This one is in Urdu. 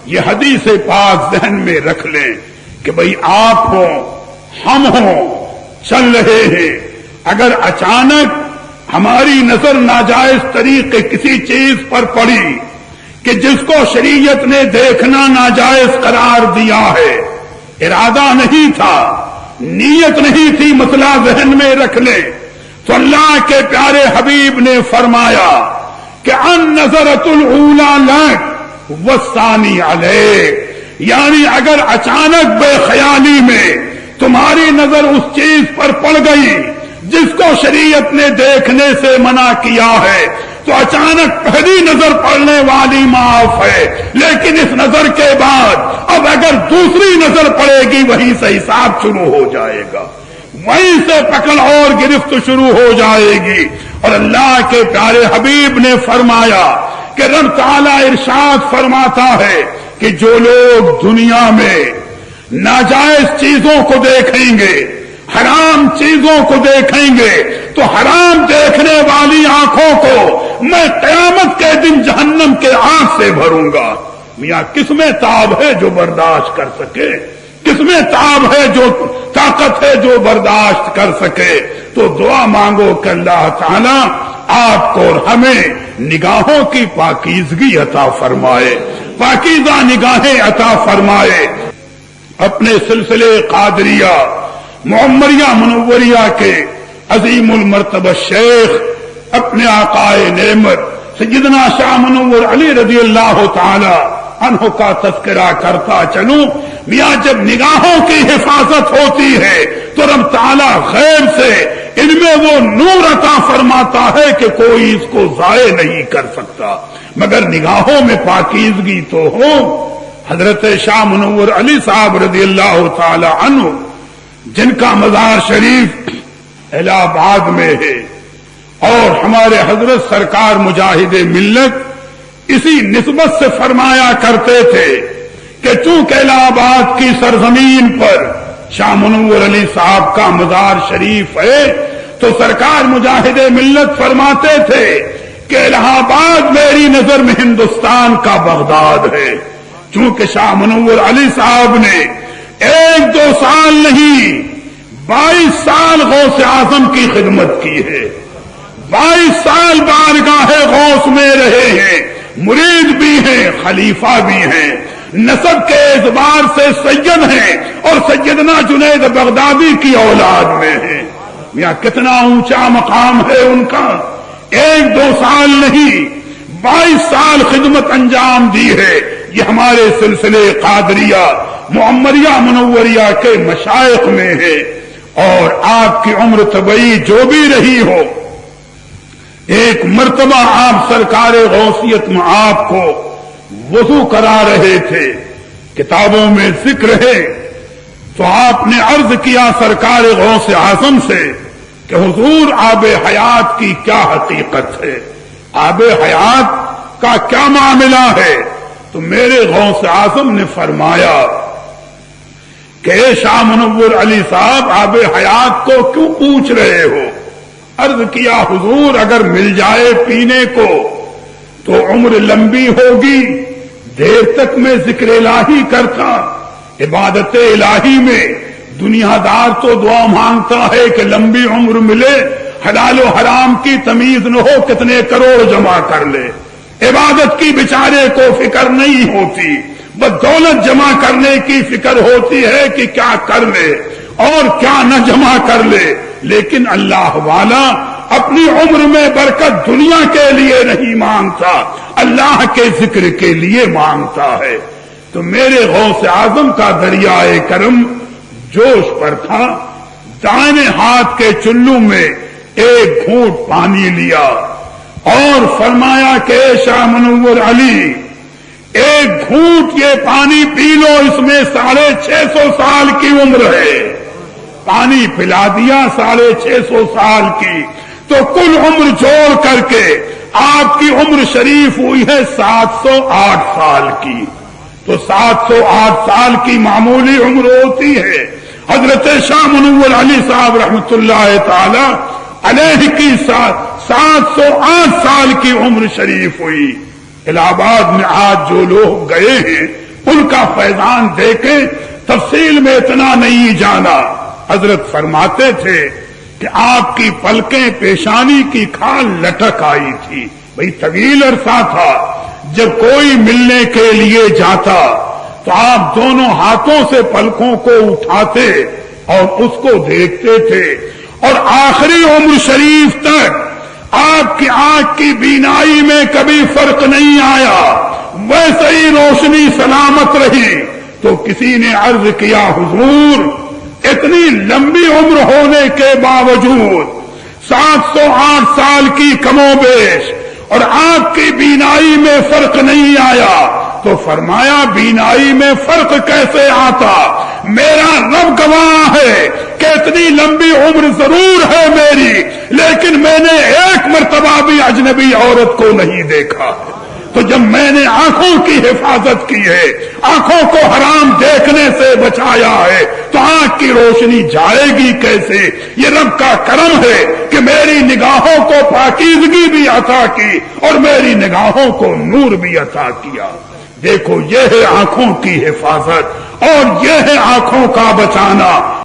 یہ حدیث پاک ذہن میں رکھ لیں کہ بھئی آپ ہوں ہم ہوں چل رہے ہیں، اگر اچانک ہماری نظر ناجائز طریقے کسی چیز پر پڑی کہ جس کو شریعت نے دیکھنا ناجائز قرار دیا ہے، ارادہ نہیں تھا، نیت نہیں تھی، مسئلہ ذہن میں رکھ لیں، تو اللہ کے پیارے حبیب نے فرمایا کہ ان نظرۃ الاولی لک والثانی علیک، یعنی اگر اچانک بے خیالی میں تمہاری نظر اس چیز پر پڑ گئی جس کو شریعت نے دیکھنے سے منع کیا ہے، تو اچانک پہلی نظر پڑنے والی معاف ہے، لیکن اس نظر کے بعد اب اگر دوسری نظر پڑے گی وہیں سے حساب شروع ہو جائے گا، وہیں سے پکڑ اور گرفت شروع ہو جائے گی۔ اور اللہ کے پیارے حبیب نے فرمایا کہ رب تعالی ارشاد فرماتا ہے کہ جو لوگ دنیا میں ناجائز چیزوں کو دیکھیں گے، حرام چیزوں کو دیکھیں گے، تو حرام دیکھنے والی آنکھوں کو میں قیامت کے دن جہنم کے آگ سے بھروں گا۔ میاں کس میں تاب ہے جو برداشت کر سکے؟ کس میں تاب ہے، جو طاقت ہے جو برداشت کر سکے؟ تو دعا مانگو کہ اللہ تعالی آپ کو اور ہمیں نگاہوں کی پاکیزگی عطا فرمائے، پاکیزہ نگاہیں عطا فرمائے۔ اپنے سلسلے قادریہ معمریہ منوریہ کے عظیم المرتبہ شیخ اپنے آقائے نعمت سیدنا شاہ منور علی رضی اللہ تعالی عنہ کا تذکرہ کرتا چلوں۔ میاں جب نگاہوں کی حفاظت ہوتی ہے تو رب تعالی غیب سے ان میں وہ نور عطا فرماتا ہے کہ کوئی اس کو ضائع نہیں کر سکتا، مگر نگاہوں میں پاکیزگی تو ہو۔ حضرت شاہ منور علی صاحب رضی اللہ تعالی عنہ جن کا مزار شریف الہ آباد میں ہے، اور ہمارے حضرت سرکار مجاہد ملت اسی نسبت سے فرمایا کرتے تھے کہ چونکہ الہ آباد کی سرزمین پر شاہ منور علی صاحب کا مزار شریف ہے، تو سرکار مجاہد ملت فرماتے تھے کہ الہ آباد میری نظر میں ہندوستان کا بغداد ہے، چونکہ شاہ منور علی صاحب نے 1-2 سال نہیں 22 سال غوث اعظم کی خدمت کی ہے، 22 سال بارگاہ غوث میں رہے ہیں، مرید بھی ہیں، خلیفہ بھی ہیں، نسب کے اعتبار سے سید ہیں، اور سیدنا جنید بغدادی کی اولاد میں ہیں۔ میاں کتنا اونچا مقام ہے ان کا، 1-2 سال نہیں 22 سال خدمت انجام دی ہے۔ یہ ہمارے سلسلے قادریہ معمریہ منوریہ کے مشائخ میں ہے، اور آپ کی عمر طبعی جو بھی رہی ہو، ایک مرتبہ آپ سرکار غوثیت میں آپ کو وضو کرا رہے تھے، کتابوں میں ذکر ہے، تو آپ نے عرض کیا سرکار غوث اعظم سے کہ حضور آب حیات کی کیا حقیقت ہے، آب حیات کا کیا معاملہ ہے؟ تو میرے غوث اعظم نے فرمایا کہ اے شاہ منور علی صاحب آب حیات کو کیوں پوچھ رہے ہو؟ عرض کیا حضور اگر مل جائے پینے کو تو عمر لمبی ہوگی، دیر تک میں ذکر الہی کرتا، عبادت الہی میں دنیا دار تو دعا مانگتا ہے کہ لمبی عمر ملے، حلال و حرام کی تمیز نہ ہو، کتنے کروڑ جمع کر لے، عبادت کی بیچارے کو فکر نہیں ہوتی، بس دولت جمع کرنے کی فکر ہوتی ہے کہ کیا کر لے اور کیا نہ جمع کر لے۔ لیکن اللہ والا اپنی عمر میں برکت دنیا کے لیے نہیں مانگتا، اللہ کے ذکر کے لیے مانگتا ہے۔ تو میرے غوث اعظم کا دریائے کرم جوش پر تھا، دائیں ہاتھ کے چلو میں ایک گھونٹ پانی لیا اور فرمایا کہ اے شاہ منور علی، ایک گھونٹ یہ پانی پی لو، اس میں 650 سال کی عمر ہے۔ پانی پلا دیا 650 سال کی، تو کل عمر جوڑ کر کے آپ کی عمر شریف ہوئی ہے 708 سال کی۔ تو 708 سال کی معمولی عمر ہوتی ہے، حضرت شاہ منور علی صاحب رحمت اللہ تعالی علیہ کی 708 سال کی عمر شریف ہوئی۔ الہ آباد میں آج جو لوگ گئے ہیں کا فیضان دیکھیں، تفصیل میں اتنا نہیں جانا۔ حضرت فرماتے تھے کہ آپ کی پلکیں پیشانی کی کھال لٹک آئی تھی۔ بھئی طویل عرصہ تھا، جب کوئی ملنے کے لیے جاتا تو آپ دونوں ہاتھوں سے پلکوں کو اٹھاتے اور اس کو دیکھتے تھے، اور آخری عمر شریف تک آپ کی آنکھ کی بینائی میں کبھی فرق نہیں آیا، ویسے ہی روشنی سلامت رہی۔ تو کسی نے عرض کیا حضور اتنی لمبی عمر ہونے کے باوجود 708 سال کی کم و بیش اور آنکھ کی بینائی میں فرق نہیں آیا؟ تو فرمایا بینائی میں فرق کیسے آتا؟ میرا رب گواہ ہے کہ اتنی لمبی عمر ضرور ہے میری، لیکن میں نے ایک مرتبہ بھی اجنبی عورت کو نہیں دیکھا۔ تو جب میں نے آنکھوں کی حفاظت کی ہے، آنکھوں کو حرام دیکھنے سے بچایا ہے، تو آنکھ کی روشنی جائے گی کیسے؟ یہ رب کا کرم ہے کہ میری نگاہوں کو پاکیزگی بھی عطا کی اور میری نگاہوں کو نور بھی عطا کیا۔ دیکھو یہ ہے آنکھوں کی حفاظت اور یہ ہے آنکھوں کا بچانا۔